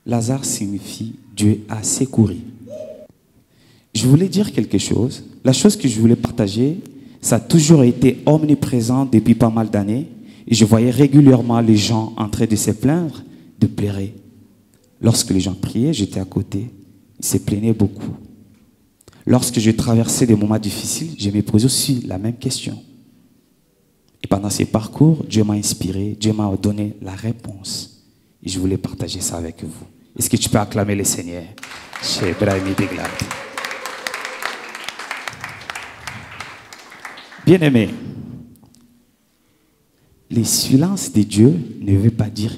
Lazare signifie Dieu a secouru. Je voulais dire quelque chose. La chose que je voulais partager, ça a toujours été omniprésent depuis pas mal d'années. Et je voyais régulièrement les gens en train de se plaindre, de pleurer. Lorsque les gens priaient, j'étais à côté. Ils se plaignaient beaucoup. Lorsque je traversais des moments difficiles, je me posais aussi la même question. Et pendant ces parcours, Dieu m'a inspiré, Dieu m'a donné la réponse. Et je voulais partager ça avec vous. Est-ce que tu peux acclamer le Seigneur? Chez Brahimi Deglat. Bien-aimé, le silence de Dieu ne veut pas dire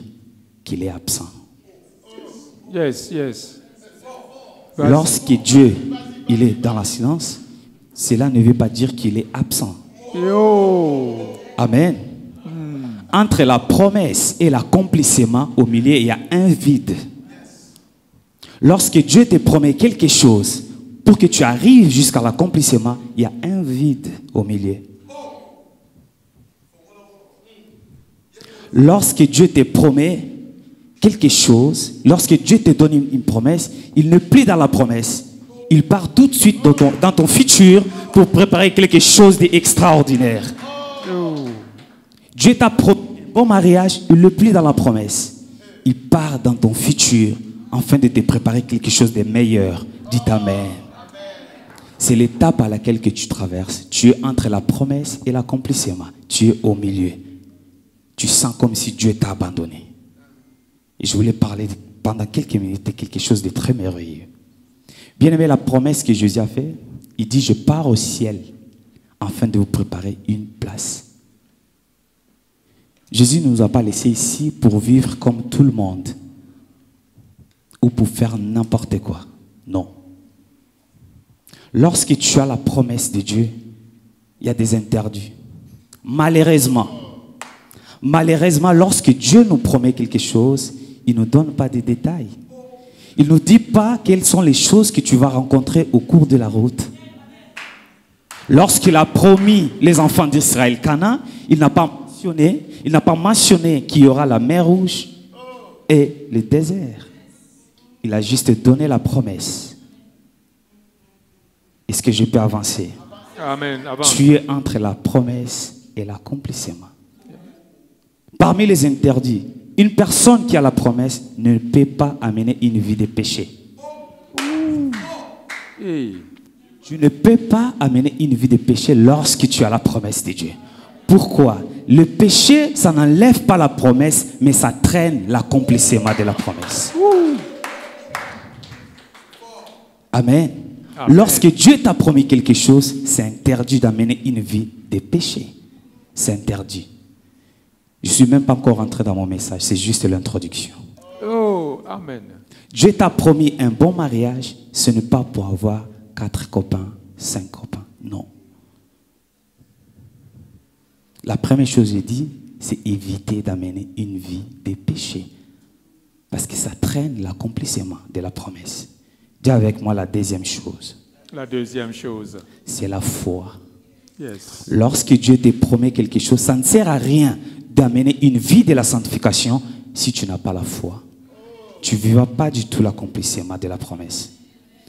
qu'il est absent. Yes, yes. Lorsque Dieu il est dans le silence, cela ne veut pas dire qu'il est absent. Yo. Amen. Entre la promesse et l'accomplissement, au milieu, il y a un vide. Lorsque Dieu te promet quelque chose, pour que tu arrives jusqu'à l'accomplissement, il y a un vide au milieu. Lorsque Dieu te promet quelque chose, lorsque Dieu te donne une promesse, il ne plie dans la promesse. Il part tout de suite dans ton futur pour préparer quelque chose d'extraordinaire. Dieu t'a promis un bon mariage, il le plie dans la promesse. Il part dans ton futur afin de te préparer quelque chose de meilleur. Dis Amen. C'est l'étape à laquelle que tu traverses. Tu es entre la promesse et l'accomplissement. Tu es au milieu. Tu sens comme si Dieu t'a abandonné. Et je voulais parler pendant quelques minutes de quelque chose de très merveilleux. Bien aimé, la promesse que Jésus a faite, il dit, je pars au ciel afin de vous préparer une place. Jésus ne nous a pas laissés ici pour vivre comme tout le monde ou pour faire n'importe quoi. Non. Lorsque tu as la promesse de Dieu, il y a des interdits. Malheureusement, lorsque Dieu nous promet quelque chose, il ne nous donne pas de détails. Il ne nous dit pas quelles sont les choses que tu vas rencontrer au cours de la route. Lorsqu'il a promis les enfants d'Israël Canaan, il n'a pas mentionné qu'il y aura la mer Rouge et le désert. Il a juste donné la promesse. Est-ce que je peux avancer? Amen. Avance. Tu es entre la promesse et l'accomplissement. Parmi les interdits, une personne qui a la promesse ne peut pas amener une vie de péché. Hey. Tu ne peux pas amener une vie de péché lorsque tu as la promesse de Dieu. Pourquoi? Le péché, ça n'enlève pas la promesse, mais ça traîne l'accomplissement de la promesse. Amen. Amen. Lorsque Dieu t'a promis quelque chose, c'est interdit d'amener une vie de péché. C'est interdit. Je ne suis même pas encore rentré dans mon message, c'est juste l'introduction. Oh, amen. Dieu t'a promis un bon mariage, ce n'est pas pour avoir 4 copains, 5 copains, non. La première chose que je dis, c'est éviter d'amener une vie de péché. Parce que ça traîne l'accomplissement de la promesse. Dis avec moi la deuxième chose. La deuxième chose. C'est la foi. Yes. Lorsque Dieu te promet quelque chose, ça ne sert à rien d'amener une vie de la sanctification si tu n'as pas la foi. Tu ne vivras pas du tout l'accomplissement de la promesse.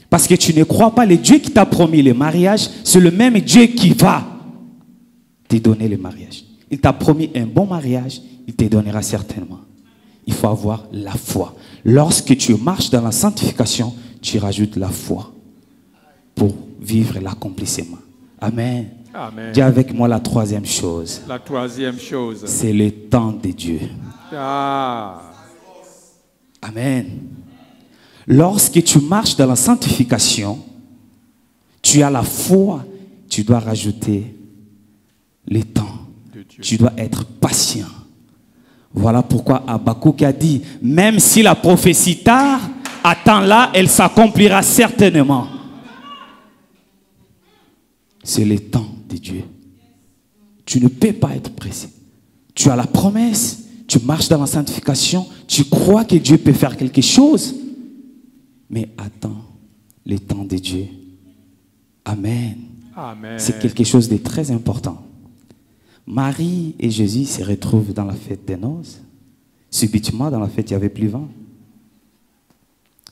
Parce que tu ne crois pas le Dieu qui t'a promis le mariage, c'est le même Dieu qui va te donner le mariage. Il t'a promis un bon mariage, il te donnera certainement. Il faut avoir la foi. Lorsque tu marches dans la sanctification, tu rajoutes la foi pour vivre l'accomplissement. Amen. Amen. Dis avec moi la troisième chose. La troisième chose. C'est le temps de Dieu. Ah. Amen. Lorsque tu marches dans la sanctification, tu as la foi, tu dois rajouter le temps. Tu dois être patient. Voilà pourquoi Habakkuk a dit, même si la prophétie tarde, attends-la, elle s'accomplira certainement. C'est le temps de Dieu. Tu ne peux pas être pressé. Tu as la promesse, tu marches dans la sanctification, tu crois que Dieu peut faire quelque chose, mais attends le temps de Dieu. Amen. Amen. C'est quelque chose de très important. Marie et Jésus se retrouvent dans la fête des noces. Subitement, dans la fête, il n'y avait plus vent.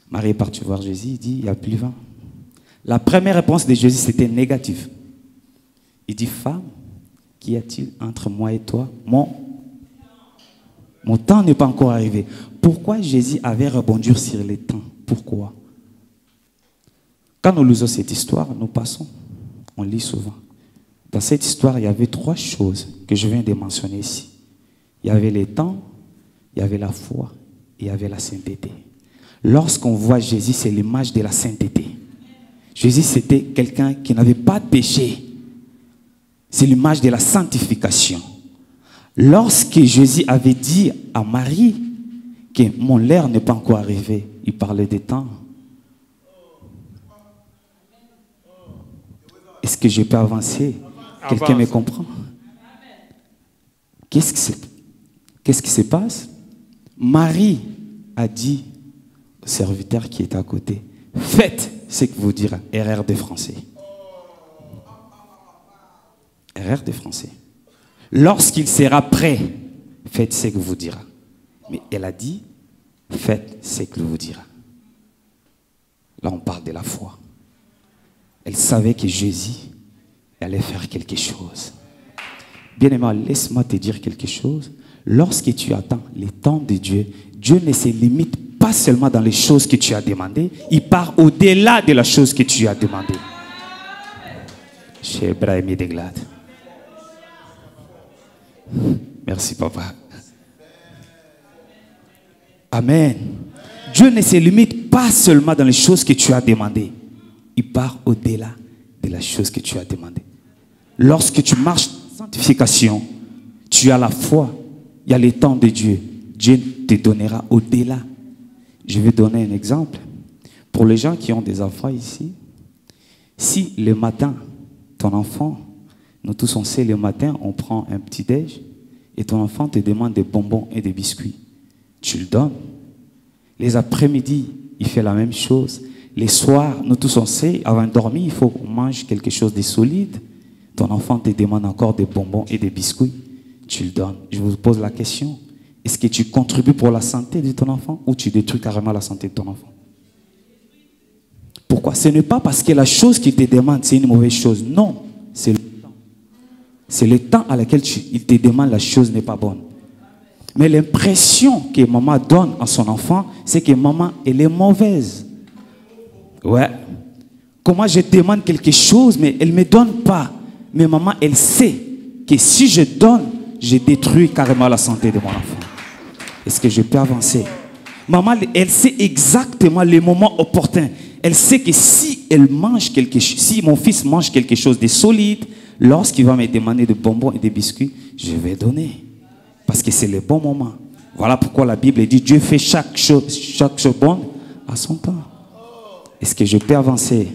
Marie est partie voir Jésus, il dit, il n'y a plus vin. La première réponse de Jésus, c'était négative. Il dit, femme, qu'y a-t-il entre moi et toi? Mon temps n'est pas encore arrivé. Pourquoi Jésus avait rebondi sur les temps? Pourquoi? Quand nous lisons cette histoire, nous passons. On lit souvent. Dans cette histoire, il y avait 3 choses que je viens de mentionner ici. Il y avait les temps, il y avait la foi et il y avait la sainteté. Lorsqu'on voit Jésus, c'est l'image de la sainteté. Jésus, c'était quelqu'un qui n'avait pas de péché. C'est l'image de la sanctification. Lorsque Jésus avait dit à Marie que mon l'heure n'est pas encore arrivé, il parlait des temps. Est-ce que je peux avancer? Quelqu'un me comprend? Qu'est-ce qui se passe? Marie a dit au serviteur qui était à côté, faites ce que vous dira. Erreur des Français. Erreur des Français. Lorsqu'il sera prêt, faites ce que vous dira. Mais elle a dit, faites ce que vous dira. Là, on parle de la foi. Elle savait que Jésus allait faire quelque chose. Bien-aimé, laisse-moi te dire quelque chose. Lorsque tu attends les temps de Dieu, Dieu ne se limite pas seulement dans les choses que tu as demandées, il part au-delà de la chose que tu as demandée. Chez Brahim Deglade. Merci, papa. Amen. Dieu ne se limite pas seulement dans les choses que tu as demandées. Il part au-delà de la chose que tu as demandée. Lorsque tu marches en sanctification, tu as la foi, il y a les temps de Dieu. Dieu te donnera au-delà. Je vais donner un exemple. Pour les gens qui ont des enfants ici, si le matin, ton enfant, nous tous on sait, le matin, on prend un petit déj et ton enfant te demande des bonbons et des biscuits. Tu le donnes. Les après-midi, il fait la même chose. Les soirs, nous tous on sait, avant de dormir, il faut qu'on mange quelque chose de solide. Ton enfant te demande encore des bonbons et des biscuits. Tu le donnes. Je vous pose la question. Est-ce que tu contribues pour la santé de ton enfant ou tu détruis carrément la santé de ton enfant? Pourquoi? Ce n'est pas parce que la chose qu'il te demande, c'est une mauvaise chose. Non, c'est le temps. C'est le temps à laquelle il te demande la chose n'est pas bonne. Mais l'impression que maman donne à son enfant, c'est que maman, elle est mauvaise. Ouais. Comment je demande quelque chose, mais elle ne me donne pas. Mais maman, elle sait que si je donne, je détruis carrément la santé de mon enfant. Est-ce que je peux avancer? Maman, elle sait exactement les moments opportuns. Elle sait que si elle mange quelque chose, si mon fils mange quelque chose de solide, lorsqu'il va me demander des bonbons et des biscuits, je vais donner. Parce que c'est le bon moment. Voilà pourquoi la Bible dit Dieu fait chaque chose bonne à son temps. Est-ce que je peux avancer?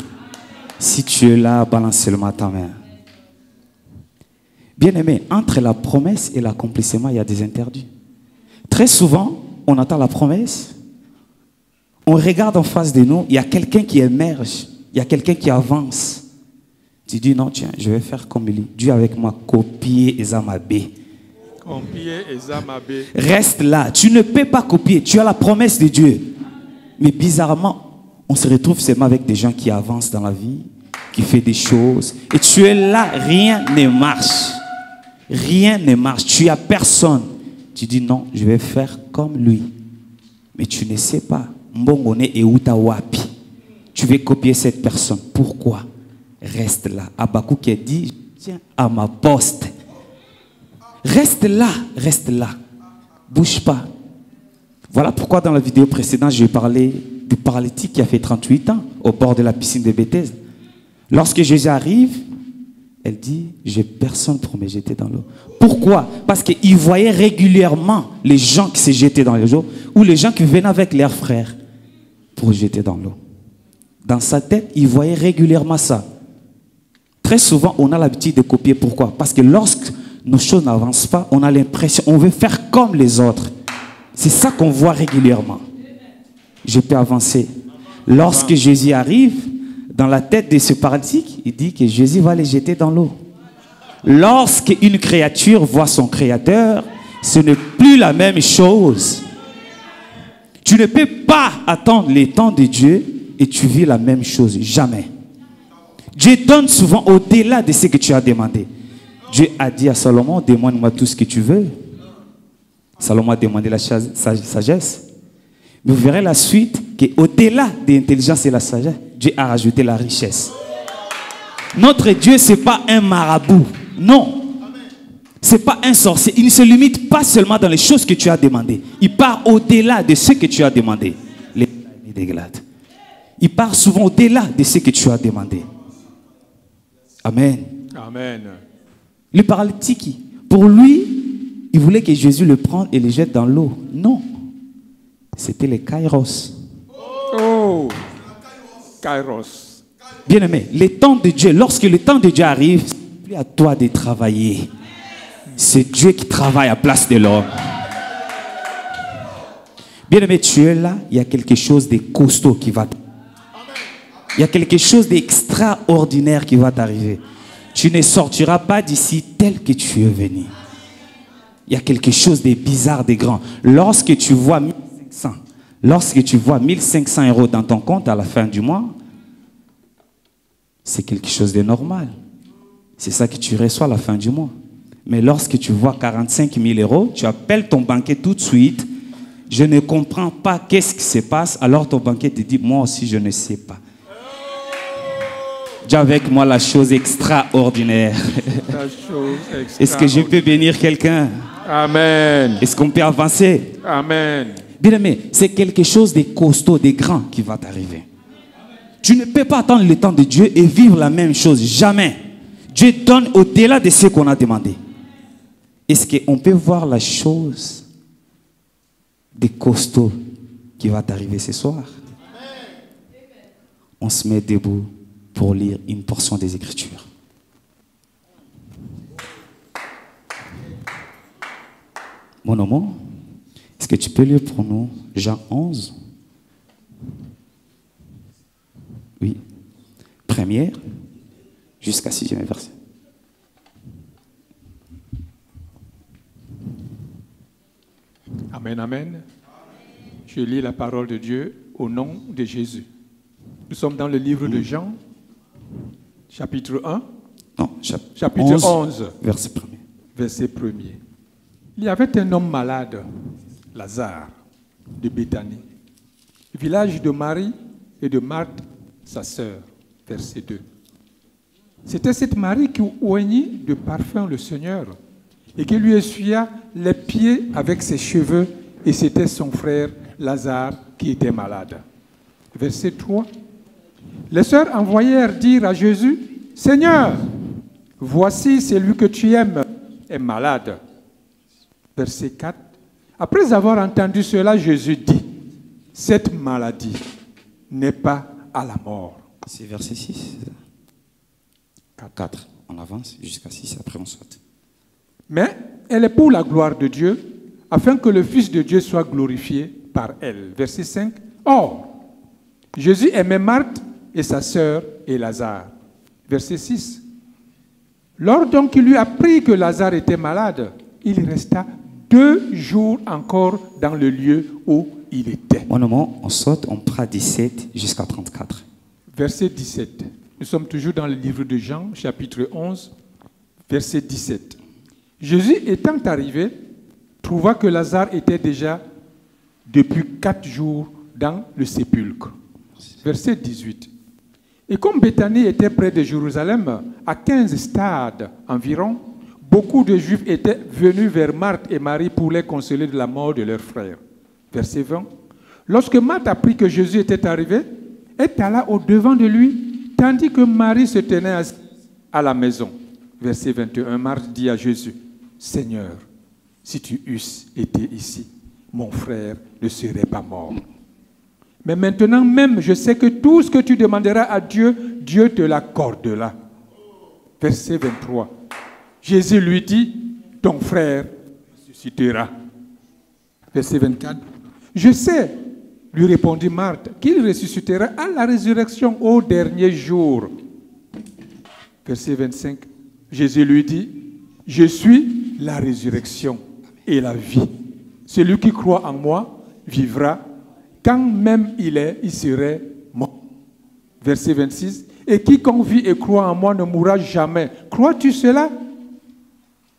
Si tu es là, balance-le-moi ta main. Bien-aimé, entre la promesse et l'accomplissement, il y a des interdits. Très souvent, on attend la promesse, on regarde en face de nous, il y a quelqu'un qui émerge, il y a quelqu'un qui avance. Tu dis non, tiens, je vais faire comme lui. Dieu avec moi, copier Ezamabé. Reste là, tu ne peux pas copier, tu as la promesse de Dieu. Mais bizarrement, on se retrouve seulement avec des gens qui avancent dans la vie, qui font des choses. Et tu es là, rien ne marche. Rien ne marche, tu n'as personne. Tu dis non, je vais faire comme lui. Mais tu ne sais pas. Mbongone et Utawapi. Tu veux copier cette personne. Pourquoi? Reste là. Abakou qui a dit, tiens à ma poste. Reste là, reste là. Bouge pas. Voilà pourquoi dans la vidéo précédente, j'ai parlé du paralytique qui a fait 38 ans au bord de la piscine de Bethesda. Lorsque Jésus arrive, elle dit, j'ai personne pour me jeter dans l'eau. Pourquoi? Parce qu'il voyait régulièrement les gens qui se jetaient dans l'eau ou les gens qui venaient avec leurs frères pour jeter dans l'eau. Dans sa tête, il voyait régulièrement ça. Très souvent, on a l'habitude de copier. Pourquoi? Parce que lorsque nos choses n'avancent pas, on a l'impression, on veut faire comme les autres. C'est ça qu'on voit régulièrement. Je peux avancer. Lorsque Jésus arrive, dans la tête de ce paralytique, il dit que Jésus va les jeter dans l'eau. Lorsque une créature voit son créateur, ce n'est plus la même chose. Tu Tu ne peux pas attendre les temps de Dieu et tu vis la même chose. Jamais. Dieu donne souvent au-delà de ce que tu as demandé. Dieu a dit à Salomon, demande-moi tout ce que tu veux. Salomon a demandé la sagesse. Mais vous verrez la suite qu'au-delà de l'intelligence et la sagesse, Dieu a rajouté la richesse. Notre Dieu, ce n'est pas un marabout. Non. Ce n'est pas un sorcier. Il ne se limite pas seulement dans les choses que tu as demandées. Il part au-delà de ce que tu as demandé. Il part souvent au-delà de ce que tu as demandé. Amen. Amen. Le paralytique, pour lui, il voulait que Jésus le prenne et le jette dans l'eau. Non. C'était les kairos. Oh, kairos. Bien-aimé, le temps de Dieu, lorsque le temps de Dieu arrive, ce n'est plus à toi de travailler. C'est Dieu qui travaille à la place de l'homme. Bien-aimé, tu es là, il y a quelque chose de costaud qui va t'arriver. Il y a quelque chose d'extraordinaire qui va t'arriver. Tu ne sortiras pas d'ici tel que tu es venu. Il y a quelque chose de bizarre, de grand. Lorsque tu vois 1500 euros dans ton compte à la fin du mois, c'est quelque chose de normal. C'est ça que tu reçois à la fin du mois. Mais lorsque tu vois 45 000 euros, tu appelles ton banquier tout de suite. Je ne comprends pas qu'est-ce qui se passe. Alors ton banquier te dit, moi aussi je ne sais pas. Dis avec moi la chose extraordinaire. Est-ce que je peux bénir quelqu'un? Amen. Est-ce qu'on peut avancer? Amen. Bien aimé, c'est quelque chose de costaud, de grand qui va t'arriver. Tu ne peux pas attendre le temps de Dieu et vivre la même chose. Jamais. Dieu donne au-delà de ce qu'on a demandé. Est-ce qu'on peut voir la chose de costaud qui va t'arriver ce soir? On se met debout pour lire une portion des Écritures. Mon amour, est-ce que tu peux lire pour nous Jean 11? Oui. Première jusqu'à 6e verset. Amen, amen. Je lis la parole de Dieu au nom de Jésus. Nous sommes dans le livre de Jean, chapitre 1. Non, chapitre 11, verset 1er. Verset 1er. Il y avait un homme malade, Lazare, de Béthanie, village de Marie et de Marthe, sa sœur. Verset 2. C'était cette Marie qui oignit de parfum le Seigneur et qui lui essuya les pieds avec ses cheveux, et c'était son frère Lazare qui était malade. Verset 3. Les sœurs envoyèrent dire à Jésus, « Seigneur, voici celui que tu aimes est malade. » Verset 4. Après avoir entendu cela, Jésus dit, « Cette maladie n'est pas à la mort. » C'est verset 6. 4. On avance jusqu'à 6, après on saute. Mais elle est pour la gloire de Dieu, afin que le Fils de Dieu soit glorifié par elle. Verset 5. Or, Jésus aimait Marthe et sa sœur et Lazare. Verset 6. Lors donc il lui apprit que Lazare était malade, il resta 2 jours encore dans le lieu où il était. Au moment, on saute, on prend 17 jusqu'à 34. Verset 17. Nous sommes toujours dans le livre de Jean, chapitre 11, verset 17. Jésus étant arrivé, trouva que Lazare était déjà depuis 4 jours dans le sépulcre. Verset 18. Et comme Béthanie était près de Jérusalem, à 15 stades environ, beaucoup de Juifs étaient venus vers Marthe et Marie pour les consoler de la mort de leur frère. Verset 20. Lorsque Marthe apprit que Jésus était arrivé, elle alla au-devant de lui, tandis que Marie se tenait à la maison. Verset 21. Marthe dit à Jésus, « Seigneur, si tu eusses été ici, mon frère ne serait pas mort. Mais maintenant même, je sais que tout ce que tu demanderas à Dieu, Dieu te l'accordera. » Verset 23. Jésus lui dit, « Ton frère ressuscitera. » Verset 24. « Je sais, lui répondit Marthe, qu'il ressuscitera à la résurrection au dernier jour. » Verset 25. Jésus lui dit, « Je suis la résurrection et la vie. Celui qui croit en moi vivra quand même il serait mort. Verset 26. Et quiconque vit et croit en moi ne mourra jamais. Crois-tu cela?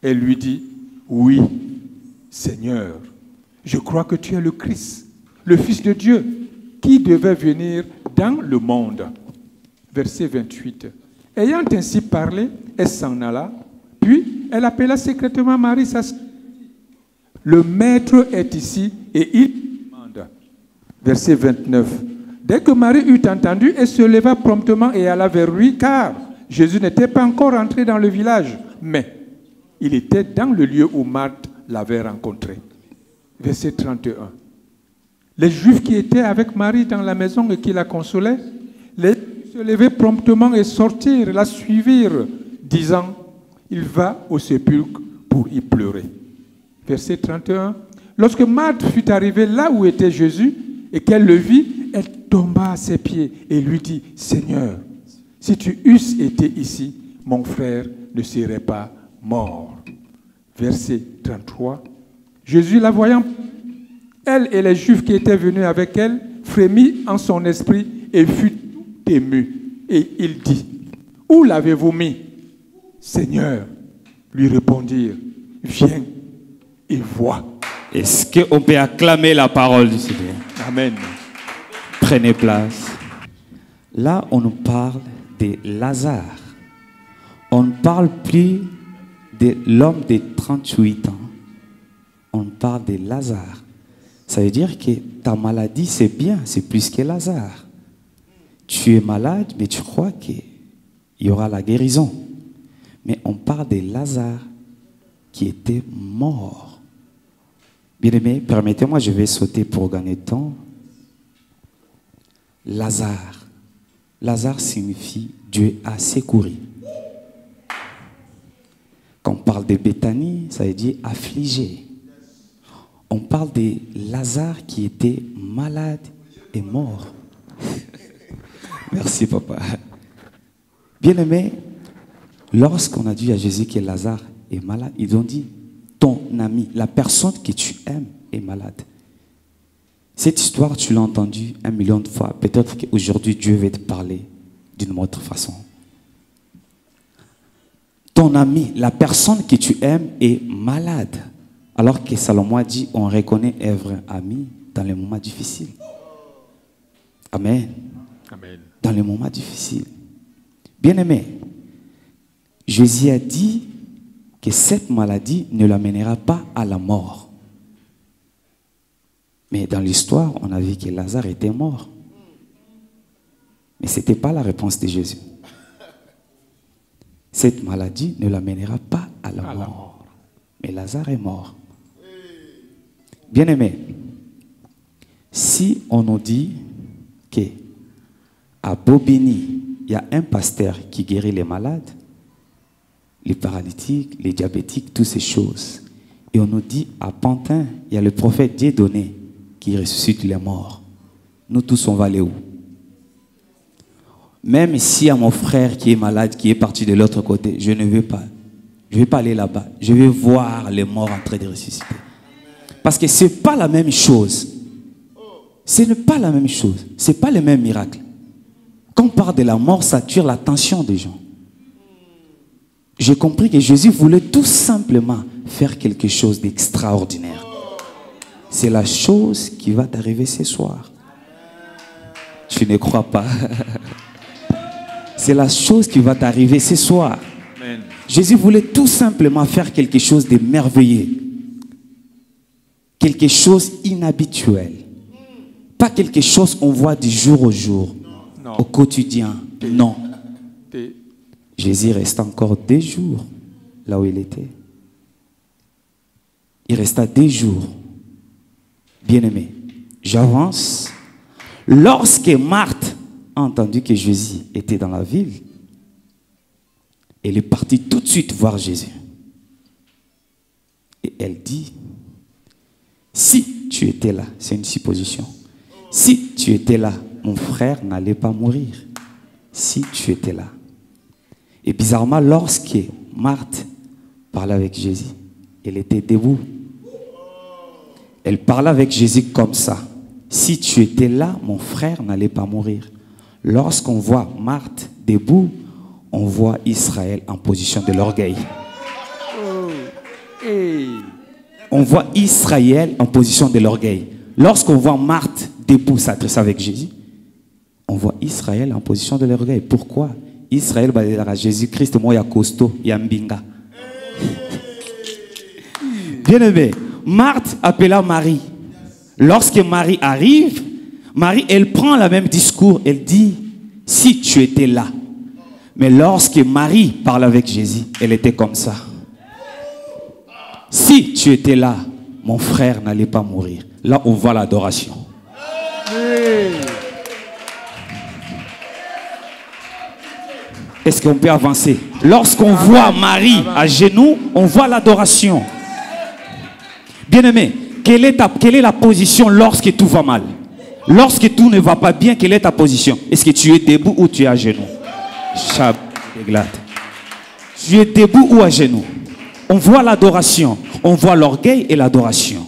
Elle lui dit, oui, Seigneur, je crois que tu es le Christ, le Fils de Dieu, qui devait venir dans le monde. Verset 28. Ayant ainsi parlé, elle s'en alla, puis elle appela secrètement Marie, sa sœur. Le maître est ici et il demande. Verset 29. Dès que Marie eut entendu, elle se leva promptement et alla vers lui, car Jésus n'était pas encore entré dans le village, mais il était dans le lieu où Marthe l'avait rencontré. Verset 31. Les Juifs qui étaient avec Marie dans la maison et qui la consolaient, se levaient promptement et sortirent, la suivirent, disant, il va au sépulcre pour y pleurer. Verset 31. Lorsque Marthe fut arrivée là où était Jésus et qu'elle le vit, elle tomba à ses pieds et lui dit, Seigneur, si tu eusses été ici, mon frère ne serait pas mort. Verset 33. Jésus, la voyant, elle et les Juifs qui étaient venus avec elle, frémit en son esprit et fut tout ému. Et il dit, où l'avez-vous mis? Seigneur, lui répondirent, viens et vois. Est-ce qu'on peut acclamer la parole du Seigneur? Amen. Prenez place. Là, on nous parle de Lazare. On ne parle plus de l'homme de 38 ans. On parle de Lazare. Ça veut dire que ta maladie, c'est bien, c'est plus que Lazare. Tu es malade, mais tu crois qu'il y aura la guérison. Mais on parle de Lazare qui était mort. Bien-aimé, permettez-moi, je vais sauter pour gagner temps. Lazare. Lazare signifie Dieu a secouru. Quand on parle de Béthanie, ça veut dire affligé. On parle de Lazare qui était malade et mort. Merci, papa. Bien-aimé, lorsqu'on a dit à Jésus que Lazare est malade, ils ont dit, ton ami, la personne que tu aimes est malade. Cette histoire, tu l'as entendue 1 million de fois. Peut-être qu'aujourd'hui, Dieu va te parler d'une autre façon. Ton ami, la personne que tu aimes est malade. Alors que Salomon a dit, on reconnaît un vrai ami dans les moments difficiles. Amen. Amen. Dans les moments difficiles. Bien-aimé, Jésus a dit que cette maladie ne l'amènera pas à la mort. Mais dans l'histoire, on a vu que Lazare était mort. Mais ce n'était pas la réponse de Jésus. Cette maladie ne l'amènera pas à la mort. Mais Lazare est mort. Bien-aimé, si on nous dit qu'à Bobigny, il y a un pasteur qui guérit les malades, les paralytiques, les diabétiques, toutes ces choses, et on nous dit à Pantin, il y a le prophète Dieudonné qui ressuscite les morts, nous tous on va aller où? Même si à mon frère qui est malade, qui est parti de l'autre côté, je ne veux pas. Je ne vais pas aller là-bas. Je vais voir les morts en train de ressusciter. Parce que ce n'est pas la même chose. Ce n'est pas la même chose. Ce n'est pas le même miracle. Quand on parle de la mort, ça tire l'attention des gens. J'ai compris que Jésus voulait tout simplement faire quelque chose d'extraordinaire. C'est la chose qui va t'arriver ce soir. Tu ne crois pas? C'est la chose qui va t'arriver ce soir. Amen. Jésus voulait tout simplement faire quelque chose de merveilleux. Quelque chose inhabituel. Pas quelque chose qu'on voit du jour au jour, Non. au quotidien. Non. T'es- Jésus resta encore 2 jours là où il était. Il resta 2 jours. Bien-aimé, j'avance. Lorsque Marthe a entendu que Jésus était dans la ville, elle est partie tout de suite voir Jésus. Et elle dit, si tu étais là, c'est une supposition, si tu étais là, mon frère n'allait pas mourir. Si tu étais là. Et bizarrement, lorsque Marthe parlait avec Jésus, elle était debout. Elle parlait avec Jésus comme ça. si tu étais là, mon frère n'allait pas mourir. Lorsqu'on voit Marthe debout, on voit Israël en position de l'orgueil. On voit Israël en position de l'orgueil. Lorsqu'on voit Marthe debout s'adresser avec Jésus, on voit Israël en position de l'orgueil. Pourquoi? Israël va dire à Jésus-Christ, moi, il y a costaud, il y a mbinga. Bien aimé, Marthe appela Marie. Lorsque Marie arrive, Marie, elle prend le même discours. Elle dit, si tu étais là. Mais lorsque Marie parle avec Jésus, elle était comme ça. Si tu étais là, mon frère n'allait pas mourir. Là, on voit l'adoration. Est-ce qu'on peut avancer? Lorsqu'on voit Marie à genoux, on voit l'adoration. Bien-aimé, quelle est la position lorsque tout va mal? Lorsque tout ne va pas bien, quelle est ta position? Est-ce que tu es debout ou tu es à genoux? Tu es debout ou à genoux? On voit l'adoration. On voit l'orgueil et l'adoration.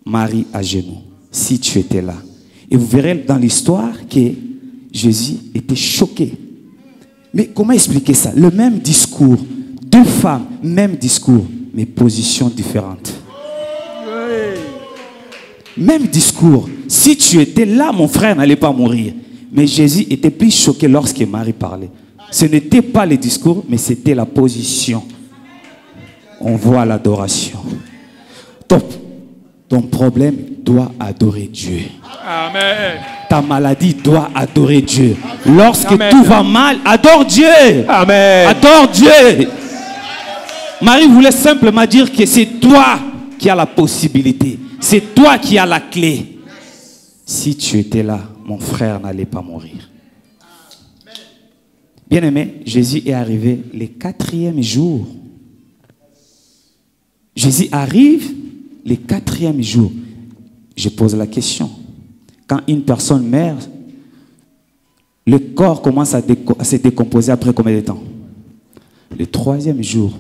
Marie à genoux, si tu étais là. Et vous verrez dans l'histoire que Jésus était choqué. Mais comment expliquer ça? Le même discours, deux femmes, même discours, mais positions différentes. Même discours. Si tu étais là, mon frère n'allait pas mourir. Mais Jésus était plus choqué lorsque Marie parlait. Ce n'était pas le discours, mais c'était la position. On voit l'adoration. Ton problème doit adorer Dieu. Amen. Ta maladie doit adorer Dieu. Lorsque tout va mal, adore Dieu. Amen. Adore Dieu. Marie voulait simplement dire que c'est toi qui as la possibilité. C'est toi qui as la clé. Si tu étais là, mon frère n'allait pas mourir. Bien-aimé, Jésus est arrivé le 4e jour. Jésus arrive le 4e jour. Je pose la question. Quand une personne meurt, le corps commence à se décomposer après combien de temps? Le 3e jour.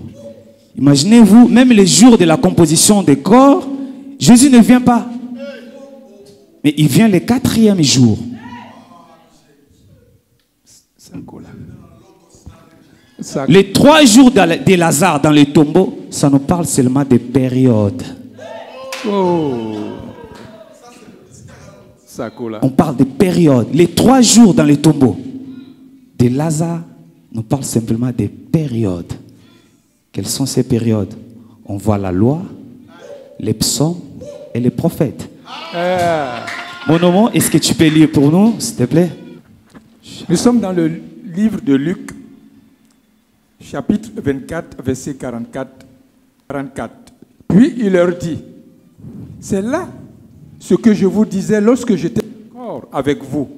Imaginez-vous, même le jour de la composition des corps, Jésus ne vient pas. Mais il vient le 4e jour. Les 3 jours de Lazare dans le tombeau, ça nous parle seulement des périodes. On parle des périodes. Les 3 jours dans le tombeau de Lazare nous parlent simplement des périodes. Quelles sont ces périodes? On voit la loi, les psaumes et les prophètes. Mon nom, est-ce que tu peux lire pour nous, s'il te plaît? Nous sommes dans le livre de Luc, chapitre 24, verset 44. Puis il leur dit, c'est là ce que je vous disais lorsque j'étais encore avec vous,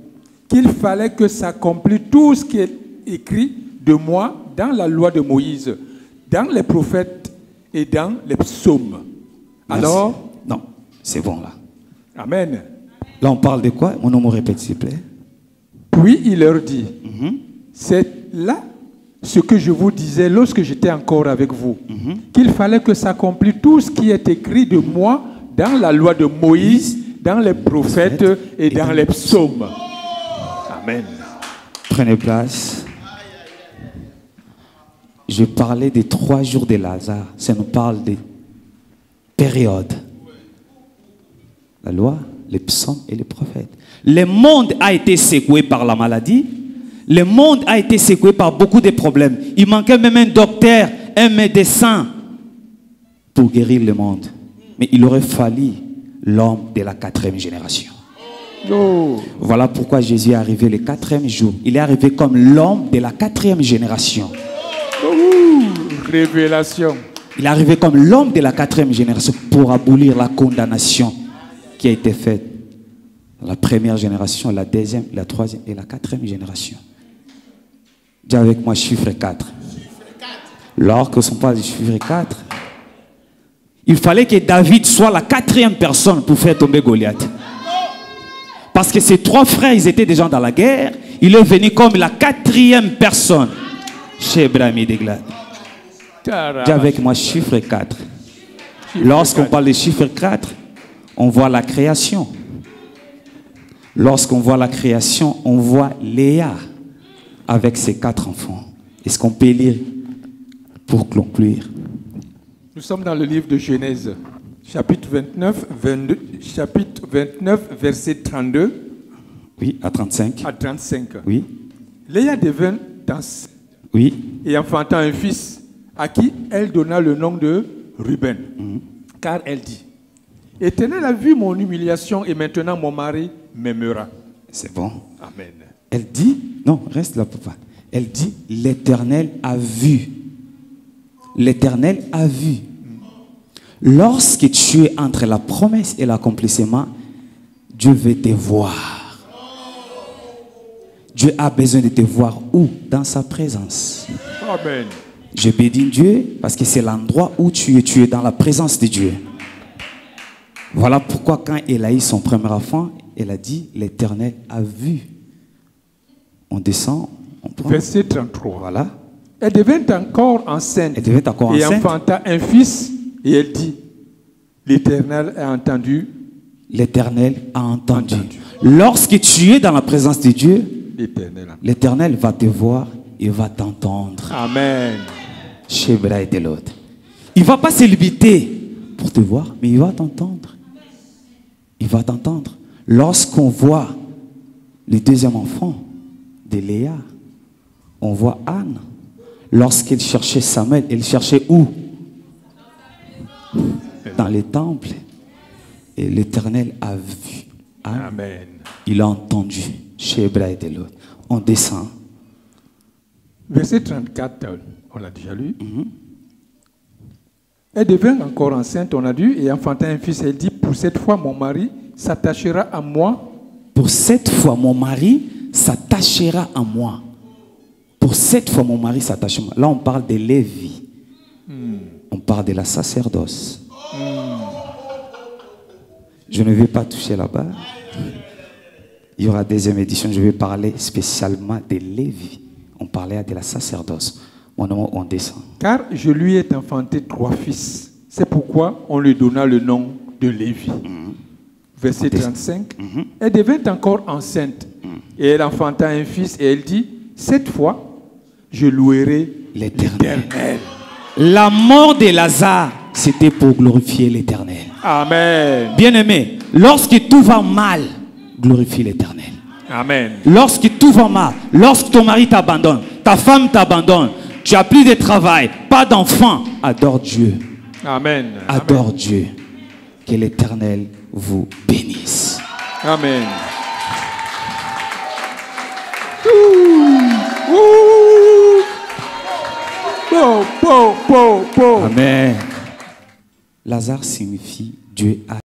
qu'il fallait que s'accomplisse tout ce qui est écrit de moi dans la loi de Moïse, dans les prophètes et dans les psaumes. Merci. Alors, non, c'est bon là. Amen. Là, on parle de quoi? Mon nom, répète, s'il te plaît. Puis il leur dit, c'est là ce que je vous disais lorsque j'étais encore avec vous, qu'il fallait que s'accomplisse tout ce qui est écrit de moi dans la loi de Moïse, dans les prophètes et dans les psaumes. Amen. Prenez place. Je parlais des 3 jours de Lazare. Ça nous parle des périodes. La loi, les psaumes et les prophètes. Le monde a été secoué par la maladie. Le monde a été secoué par beaucoup de problèmes. Il manquait même un docteur, un médecin pour guérir le monde. Mais il aurait fallu l'homme de la 4e génération. Voilà pourquoi Jésus est arrivé le 4e jour. Il est arrivé comme l'homme de la 4e génération. Révélation. Il est arrivé comme l'homme de la 4e génération pour abolir la condamnation qui a été faite dans la première génération, la 2e, la 3e et la 4e génération. Dis avec moi chiffre 4. Lorsqu'on parle du chiffre 4, il fallait que David soit la 4e personne pour faire tomber Goliath. Parce que ses 3 frères, ils étaient déjà dans la guerre. Il est venu comme la 4e personne. Chez Brahmi Degla. Dis avec moi chiffre 4. Lorsqu'on parle du chiffre 4, on voit la création. Lorsqu'on voit la création, on voit Léa avec ses 4 enfants. Est-ce qu'on peut lire pour conclure? Nous sommes dans le livre de Genèse, chapitre 29, verset 32 Oui, à 35. à 35. Oui, Léa devint enceinte oui, et enfanta un fils à qui elle donna le nom de Ruben. Car elle dit, Éternel a vu mon humiliation et maintenant mon mari m'aimera. c'est bon. Amen. Elle dit, non, reste là, papa. Elle dit, l'Éternel a vu. L'Éternel a vu. Lorsque tu es entre la promesse et l'accomplissement, Dieu veut te voir. Dieu a besoin de te voir où? Dans sa présence. Amen. Je bénis Dieu parce que c'est l'endroit où tu es dans la présence de Dieu. Voilà pourquoi quand elle a eu son premier enfant, elle a dit, l'Éternel a vu. On descend, on prend. Verset 33. Voilà. Elle devint encore enceinte Elle devait encore et enceinte. enfanta un fils et elle dit, l'Éternel a entendu. L'Éternel a entendu. Lorsque tu es dans la présence de Dieu, L'Éternel a... l'Éternel va te voir et va t'entendre. Amen. Chez Bra et de l'autre. Il ne va pas se limiter pour te voir, mais il va t'entendre. Il va t'entendre. Lorsqu'on voit le deuxième enfant de Léa, on voit Anne. Lorsqu'elle cherchait Samuel, elle cherchait où? Dans les temples. Et l'Éternel a vu Anne. Amen. Il a entendu chez Bra et de l'autre. On descend. Verset 34, on l'a déjà lu. Elle devint encore enceinte, on a dit, et enfanta un fils. Elle dit, pour cette fois, mon mari s'attachera à moi. Pour cette fois, mon mari s'attachera à moi. Pour cette fois, mon mari s'attachera à moi. Là, on parle de Lévi. On parle de la sacerdoce. Je ne vais pas toucher là-bas. Il y aura deuxième édition. Je vais parler spécialement de Lévi. On parlait de la sacerdoce. Maintenant, on descend. Car je lui ai enfanté 3 fils. C'est pourquoi on lui donna le nom de Lévi. Verset 35. Elle devint encore enceinte. Et elle enfanta un fils et elle dit, cette fois, je louerai L'Éternel. l'Éternel. La mort de Lazare, c'était pour glorifier l'Éternel. Amen. Bien-aimé, lorsque tout va mal, glorifie l'Éternel. Amen. Lorsque tout va mal, lorsque ton mari t'abandonne, ta femme t'abandonne, tu as plus de travail, pas d'enfant, adore Dieu. Amen. Adore Dieu. Que l'Éternel vous bénisse. Amen. Amen. Lazare signifie Dieu a